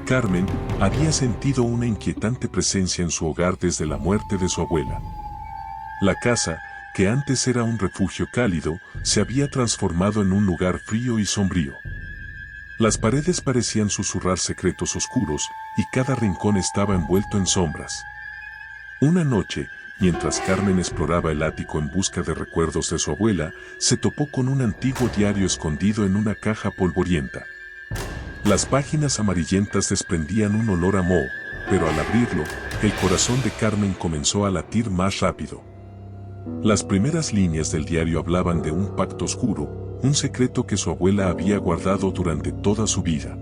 Carmen había sentido una inquietante presencia en su hogar desde la muerte de su abuela. La casa, que antes era un refugio cálido, se había transformado en un lugar frío y sombrío. Las paredes parecían susurrar secretos oscuros, y cada rincón estaba envuelto en sombras. Una noche, mientras Carmen exploraba el ático en busca de recuerdos de su abuela, se topó con un antiguo diario escondido en una caja polvorienta. Las páginas amarillentas desprendían un olor a moho, pero al abrirlo, el corazón de Carmen comenzó a latir más rápido. Las primeras líneas del diario hablaban de un pacto oscuro, un secreto que su abuela había guardado durante toda su vida.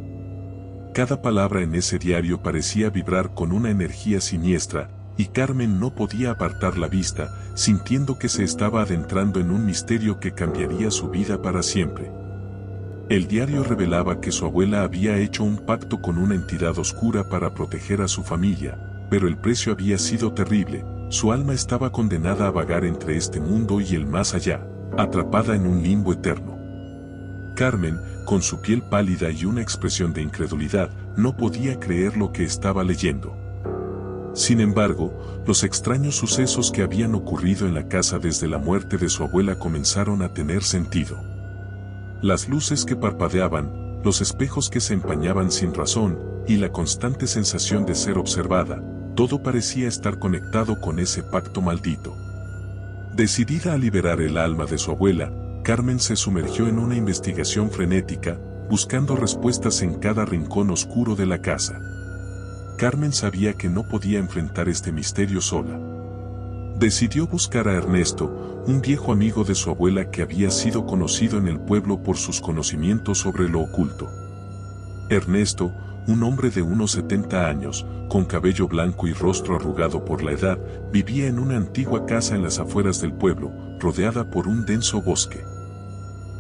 Cada palabra en ese diario parecía vibrar con una energía siniestra, y Carmen no podía apartar la vista, sintiendo que se estaba adentrando en un misterio que cambiaría su vida para siempre. El diario revelaba que su abuela había hecho un pacto con una entidad oscura para proteger a su familia, pero el precio había sido terrible. Su alma estaba condenada a vagar entre este mundo y el más allá, atrapada en un limbo eterno. Carmen, con su piel pálida y una expresión de incredulidad, no podía creer lo que estaba leyendo. Sin embargo, los extraños sucesos que habían ocurrido en la casa desde la muerte de su abuela comenzaron a tener sentido. Las luces que parpadeaban, los espejos que se empañaban sin razón, y la constante sensación de ser observada, todo parecía estar conectado con ese pacto maldito. Decidida a liberar el alma de su abuela, Carmen se sumergió en una investigación frenética, buscando respuestas en cada rincón oscuro de la casa. Carmen sabía que no podía enfrentar este misterio sola. Decidió buscar a Ernesto, un viejo amigo de su abuela que había sido conocido en el pueblo por sus conocimientos sobre lo oculto. Ernesto, un hombre de unos 70 años, con cabello blanco y rostro arrugado por la edad, vivía en una antigua casa en las afueras del pueblo, rodeada por un denso bosque.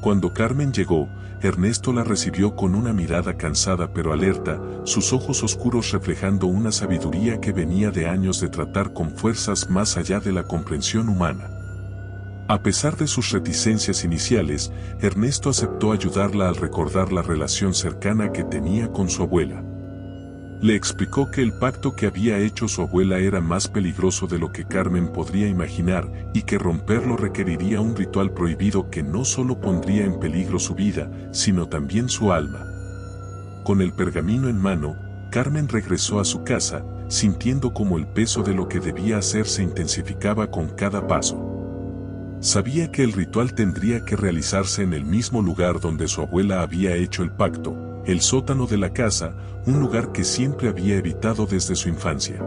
Cuando Carmen llegó, Ernesto la recibió con una mirada cansada pero alerta, sus ojos oscuros reflejando una sabiduría que venía de años de tratar con fuerzas más allá de la comprensión humana. A pesar de sus reticencias iniciales, Ernesto aceptó ayudarla al recordar la relación cercana que tenía con su abuela. Le explicó que el pacto que había hecho su abuela era más peligroso de lo que Carmen podría imaginar y que romperlo requeriría un ritual prohibido que no solo pondría en peligro su vida, sino también su alma. Con el pergamino en mano, Carmen regresó a su casa, sintiendo como el peso de lo que debía hacer se intensificaba con cada paso. Sabía que el ritual tendría que realizarse en el mismo lugar donde su abuela había hecho el pacto, el sótano de la casa, un lugar que siempre había evitado desde su infancia.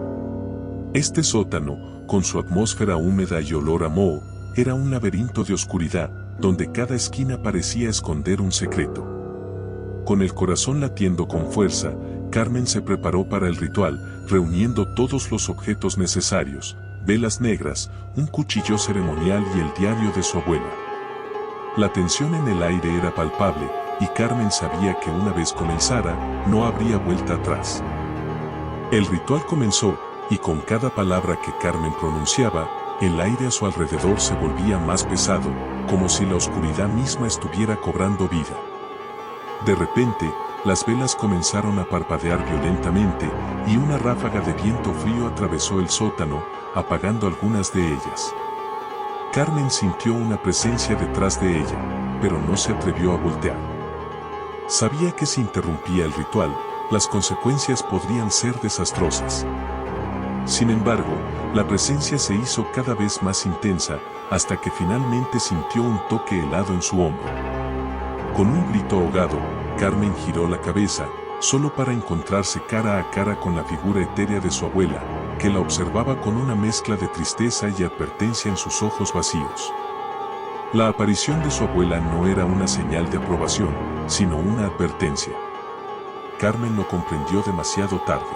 Este sótano, con su atmósfera húmeda y olor a moho, era un laberinto de oscuridad, donde cada esquina parecía esconder un secreto. Con el corazón latiendo con fuerza, Carmen se preparó para el ritual, reuniendo todos los objetos necesarios, velas negras, un cuchillo ceremonial y el diario de su abuela. La tensión en el aire era palpable, y Carmen sabía que una vez comenzara, no habría vuelta atrás. El ritual comenzó, y con cada palabra que Carmen pronunciaba, el aire a su alrededor se volvía más pesado, como si la oscuridad misma estuviera cobrando vida. De repente, las velas comenzaron a parpadear violentamente, y una ráfaga de viento frío atravesó el sótano, apagando algunas de ellas. Carmen sintió una presencia detrás de ella, pero no se atrevió a voltear. Sabía que si interrumpía el ritual, las consecuencias podrían ser desastrosas. Sin embargo, la presencia se hizo cada vez más intensa, hasta que finalmente sintió un toque helado en su hombro. Con un grito ahogado, Carmen giró la cabeza, solo para encontrarse cara a cara con la figura etérea de su abuela, que la observaba con una mezcla de tristeza y advertencia en sus ojos vacíos. La aparición de su abuela no era una señal de aprobación, sino una advertencia. Carmen lo comprendió demasiado tarde.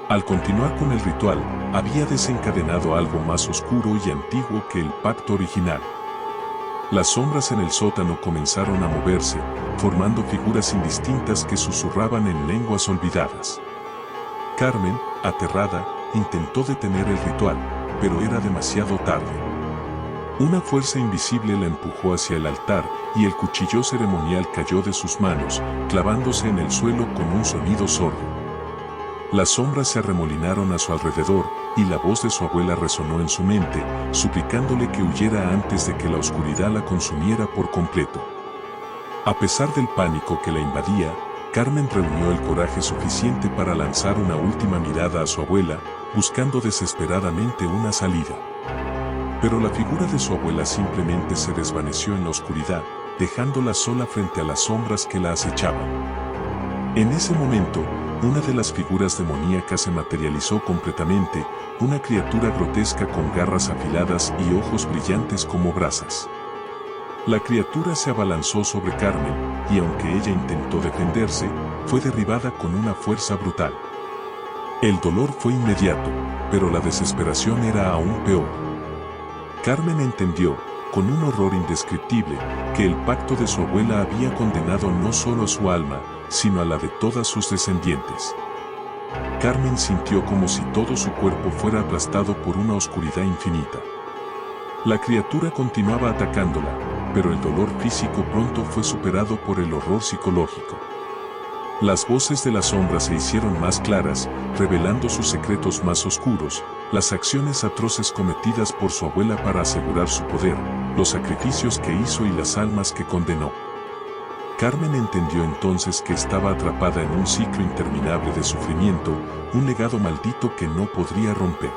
Al continuar con el ritual, había desencadenado algo más oscuro y antiguo que el pacto original. Las sombras en el sótano comenzaron a moverse, formando figuras indistintas que susurraban en lenguas olvidadas. Carmen, aterrada, intentó detener el ritual, pero era demasiado tarde. Una fuerza invisible la empujó hacia el altar, y el cuchillo ceremonial cayó de sus manos, clavándose en el suelo con un sonido sordo. Las sombras se arremolinaron a su alrededor y la voz de su abuela resonó en su mente, suplicándole que huyera antes de que la oscuridad la consumiera por completo. A pesar del pánico que la invadía, Carmen reunió el coraje suficiente para lanzar una última mirada a su abuela, buscando desesperadamente una salida. Pero la figura de su abuela simplemente se desvaneció en la oscuridad, dejándola sola frente a las sombras que la acechaban. En ese momento, una de las figuras demoníacas se materializó completamente, una criatura grotesca con garras afiladas y ojos brillantes como brasas. La criatura se abalanzó sobre Carmen, y aunque ella intentó defenderse, fue derribada con una fuerza brutal. El dolor fue inmediato, pero la desesperación era aún peor. Carmen entendió, con un horror indescriptible, que el pacto de su abuela había condenado no solo a su alma, sino a la de todas sus descendientes. Carmen sintió como si todo su cuerpo fuera aplastado por una oscuridad infinita. La criatura continuaba atacándola, pero el dolor físico pronto fue superado por el horror psicológico. Las voces de las sombras se hicieron más claras, revelando sus secretos más oscuros, las acciones atroces cometidas por su abuela para asegurar su poder, los sacrificios que hizo y las almas que condenó. Carmen entendió entonces que estaba atrapada en un ciclo interminable de sufrimiento, un legado maldito que no podría romper.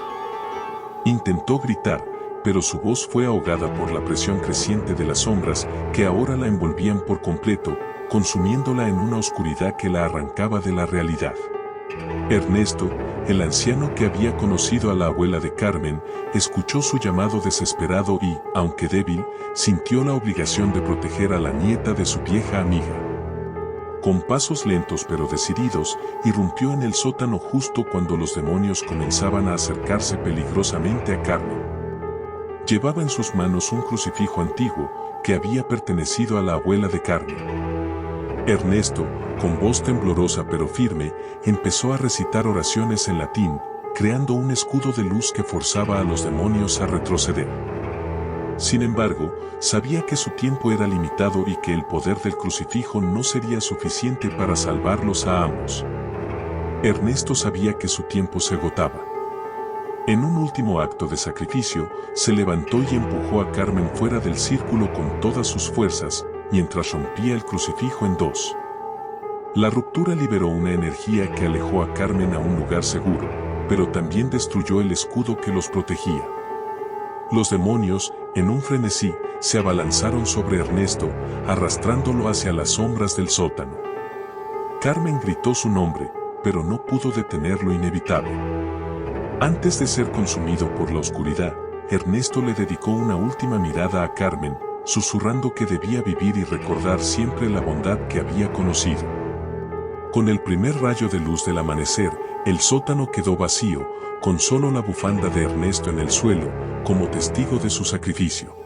Intentó gritar, pero su voz fue ahogada por la presión creciente de las sombras que ahora la envolvían por completo, consumiéndola en una oscuridad que la arrancaba de la realidad. Ernesto, el anciano que había conocido a la abuela de Carmen, escuchó su llamado desesperado y, aunque débil, sintió la obligación de proteger a la nieta de su vieja amiga. Con pasos lentos pero decididos, irrumpió en el sótano justo cuando los demonios comenzaban a acercarse peligrosamente a Carmen. Llevaba en sus manos un crucifijo antiguo que había pertenecido a la abuela de Carmen. Ernesto, con voz temblorosa pero firme, empezó a recitar oraciones en latín, creando un escudo de luz que forzaba a los demonios a retroceder. Sin embargo, sabía que su tiempo era limitado y que el poder del crucifijo no sería suficiente para salvarlos a ambos. Ernesto sabía que su tiempo se agotaba. En un último acto de sacrificio, se levantó y empujó a Carmen fuera del círculo con todas sus fuerzas, mientras rompía el crucifijo en dos. La ruptura liberó una energía que alejó a Carmen a un lugar seguro, pero también destruyó el escudo que los protegía. Los demonios, en un frenesí, se abalanzaron sobre Ernesto, arrastrándolo hacia las sombras del sótano. Carmen gritó su nombre, pero no pudo detener lo inevitable. Antes de ser consumido por la oscuridad, Ernesto le dedicó una última mirada a Carmen, susurrando que debía vivir y recordar siempre la bondad que había conocido. Con el primer rayo de luz del amanecer, el sótano quedó vacío, con solo la bufanda de Ernesto en el suelo, como testigo de su sacrificio.